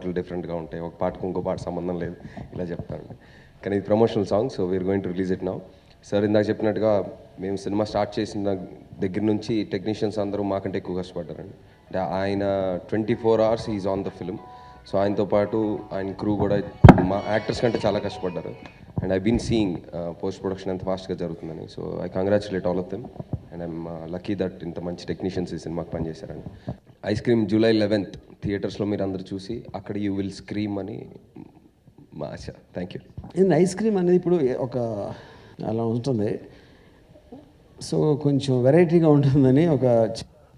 పాటలు డిఫరెంట్గా ఉంటాయి, ఒక పాటకు ఇంకో పాట సంబంధం లేదు, ఇలా చెప్తాను. కానీ ఇది promotional song, so we're going to release it now. Sir ఇందాక చెప్పినట్టుగా మేము సినిమా స్టార్ట్ చేసిన దగ్గర నుంచి టెక్నీషియన్స్ అందరూ మాకంటే ఎక్కువ కష్టపడ్డారండి. అంటే ఆయన 24 hours is on the film. So ఆయనతో పాటు ఆయన క్రూ కూడా మా యాక్టర్స్ కంటే చాలా కష్టపడ్డారు. And I been seeing post production ఎంత ఫాస్ట్గా జరుగుతుందని. So I congratulate all of them and I'm lucky that ఇంత మంచి టెక్నీషియన్స్ ఈ సినిమాకి పనిచేశారండి. ఐస్ క్రీమ్ July 11th థియేటర్స్లో మీరు అందరూ చూసి అక్కడ యూ విల్ స్క్రీమ్ అని మా ఆశ. Thank you. ఇది ఐస్ క్రీమ్ అనేది ఇప్పుడు ఒక అలా ఉంటుంది, సో కొంచెం వెరైటీగా ఉంటుందని ఒక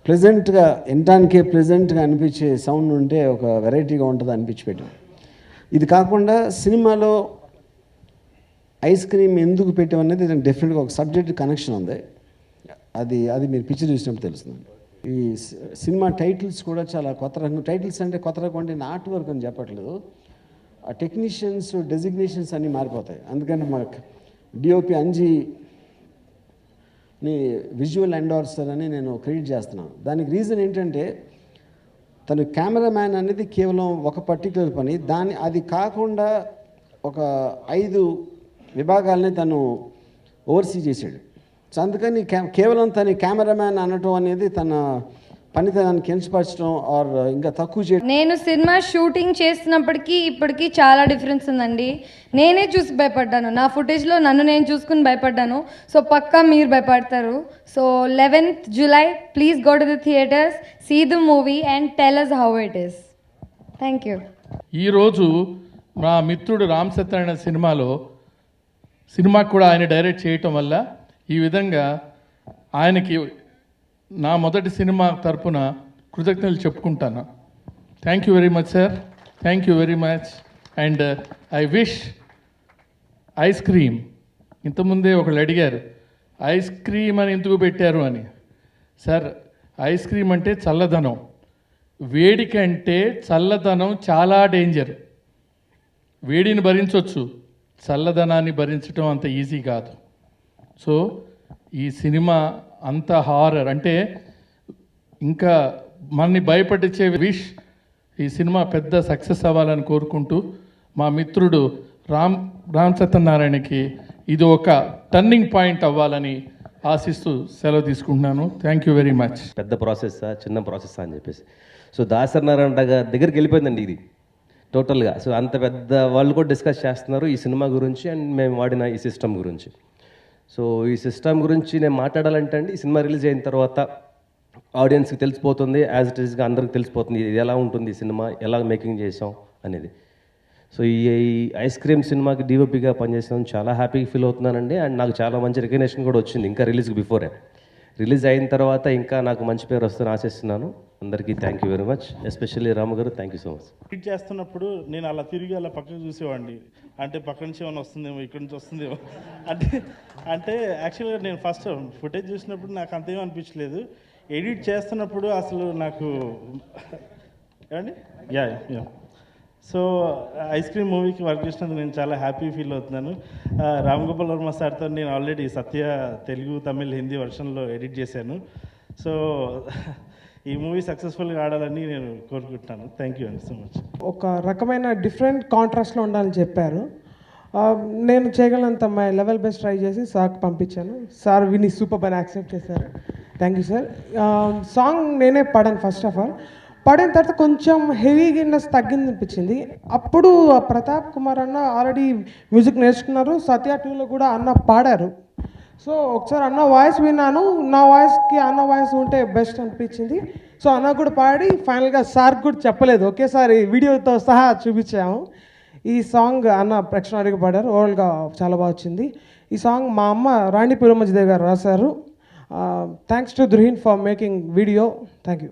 ప్లెజెంట్గా వినటానికే ప్లెజెంట్గా అనిపించే సౌండ్ ఉంటే ఒక వెరైటీగా ఉంటుంది అనిపించి పెట్టాం. ఇది కాకుండా సినిమాలో ఐస్ క్రీమ్ ఎందుకు పెట్టామనేది దానికి డెఫినెట్గా ఒక సబ్జెక్ట్ కనెక్షన్ ఉంది. అది మీరు పిక్చర్ చూసినప్పుడు తెలుస్తుంది. ఈ సినిమా టైటిల్స్ కూడా చాలా కొత్త రకం టైటిల్స్, అంటే కొత్త రకం అంటే ఆర్ట్ వర్క్ అని చెప్పట్లేదు, ఆ టెక్నీషియన్స్ డెసిగ్నేషన్స్ అన్నీ మారిపోతాయి. అందుకని మాకు డిఓపి అంజీని విజువల్ ఎండార్సర్ అని నేను క్రెడిట్ చేస్తున్నాను. దానికి రీజన్ ఏంటంటే తను కెమెరామ్యాన్ అనేది కేవలం ఒక పర్టికులర్ పని, అది కాకుండా ఒక 5 విభాగాలని తను ఓవర్సీ చేశాడు. సో అందుకని కేవలం తన కెమెరామ్యాన్ అనటం అనేది తన పనితనాన్ని కించపరచడం ఆర్ ఇంకా తక్కువ చేయడం. నేను సినిమా షూటింగ్ చేస్తున్నప్పటికీ ఇప్పటికీ చాలా డిఫరెన్స్ ఉందండి. నేనే చూసి భయపడ్డాను, నా ఫుటేజ్లో నన్ను నేను చూసుకుని భయపడ్డాను. సో పక్కా మీరు భయపడతారు. So 11th July please go to the theatres, see the movie and tell us how it is. Thank you. ఈరోజు మా మిత్రుడు రామ్ సత్యనారాయణ సినిమాకు కూడా ఆయన డైరెక్ట్ చేయటం వల్ల ఈ విధంగా ఆయనకి నా మొదటి సినిమా తరపున కృతజ్ఞతలు చెప్పుకుంటాను. Thank you very much sir, thank you very much. And I wish ice cream, ఇంతకుముందే ఒకళ్ళు అడిగారు ఐస్ క్రీమ్ అని ఎందుకు పెట్టారు అని. సార్, ఐస్ క్రీమ్ అంటే చల్లదనం, వేడి కంటే చల్లదనం చాలా డేంజర్. వేడిని భరించవచ్చు, చల్లదనాన్ని భరించడం అంత ఈజీ కాదు. సో ఈ సినిమా అంత హారర్ అంటే ఇంకా మనని భయపడించే విష్ ఈ సినిమా పెద్ద సక్సెస్ అవ్వాలని కోరుకుంటూ మా మిత్రుడు రామ్ సత్యనారాయణకి ఇది ఒక టర్నింగ్ పాయింట్ అవ్వాలని ఆశిస్తూ సెలవు తీసుకుంటున్నాను. Thank you very much. పెద్ద ప్రాసెస్సా చిన్న ప్రాసెస్సా అని చెప్పేసి సో దాసరి నారాయణ దగ్గరికి వెళ్ళిపోయిందండి ఇది టోటల్గా. సో అంత పెద్ద వాళ్ళు కూడా డిస్కస్ చేస్తున్నారు ఈ సినిమా గురించి అండ్ మేము వాడిన ఈ సిస్టమ్ గురించి. సో ఈ సిస్టమ్ గురించి నేను మాట్లాడాలంటే అండి, ఈ సినిమా రిలీజ్ అయిన తర్వాత ఆడియన్స్కి తెలిసిపోతుంది, యాజ్ ఇట్ ఈస్గా అందరికి తెలిసిపోతుంది ఇది ఎలా ఉంటుంది, ఈ సినిమా ఎలా మేకింగ్ చేసాం అనేది. సో ఈ ఐస్ క్రీమ్ సినిమాకి డిఓపిగా పనిచేసాను, చాలా హ్యాపీగా ఫీల్ అవుతున్నానండి. అండ్ నాకు చాలా మంచి రికగ్నేషన్ కూడా వచ్చింది ఇంకా రిలీజ్కి బిఫోరే. రిలీజ్ అయిన తర్వాత ఇంకా నాకు మంచి పేరు వస్తుందని ఆశిస్తున్నాను. అందరికీ thank you very much, especially Ramu garu thank you so much. Tweet చేస్తున్నప్పుడు నేను అలా తిరిగి అలా పక్కకు చూసేవాడిని, అంటే పక్క నుంచి ఏమైనా వస్తుందేమో, ఇక్కడి నుంచి వస్తుందేమో అంటే యాక్చువల్గా నేను ఫస్ట్ ఫుటేజ్ చూసినప్పుడు నాకు అంతేమీ అనిపించలేదు. ఎడిట్ చేస్తున్నప్పుడు అసలు నాకు ఏమండి యా సో ఐస్ క్రీమ్ మూవీకి వర్క్ చేసినందుకు నేను చాలా హ్యాపీ ఫీల్ అవుతున్నాను. రామ్ గోపాల్ వర్మ సార్తో నేను ఆల్రెడీ సత్య తెలుగు, తమిళ్, హిందీ వర్షన్లో ఎడిట్ చేశాను. సో ఈ మూవీ సక్సెస్ఫుల్గా ఆడాలని నేను కోరుకుంటున్నాను. థ్యాంక్ యూ అండి సో మచ్. ఒక రకమైన డిఫరెంట్ కాంట్రాస్ట్లో ఉండాలని చెప్పారు. నేను చేయగలంత మై లెవెల్ బెస్ట్ ట్రై చేసి సార్కి పంపించాను. సార్ విని సూపర్ అని యాక్సెప్ట్ చేశారు. Thank you sir. సాంగ్ నేనే పాడాను ఫస్ట్ ఆఫ్ ఆల్. పాడిన తర్వాత కొంచెం హెవీనెస్ తగ్గింది అనిపించింది. అప్పుడు ప్రతాప్ కుమార్ అన్న ఆల్రెడీ మ్యూజిక్ నేర్చుకున్నారు, సత్య 2లో కూడా అన్న పాడారు. సో ఒకసారి అన్న వాయిస్ విన్నాను, నా వాయిస్కి అన్న వాయిస్ ఉంటే బెస్ట్ అనిపించింది. సో అన్న కూడా పాడి ఫైనల్గా సార్ కూడా చెప్పలేదు, ఒకేసారి వీడియోతో సహా చూపించాము. ఈ సాంగ్ అన్న ప్రేక్షణాడిగా పాడారు, ఓవరాల్గా చాలా బాగా వచ్చింది. ఈ సాంగ్ మా అమ్మ రాణి పురమజిదేవి గారు రాశారు. Thanks to Dhruheen for making video. Thank you.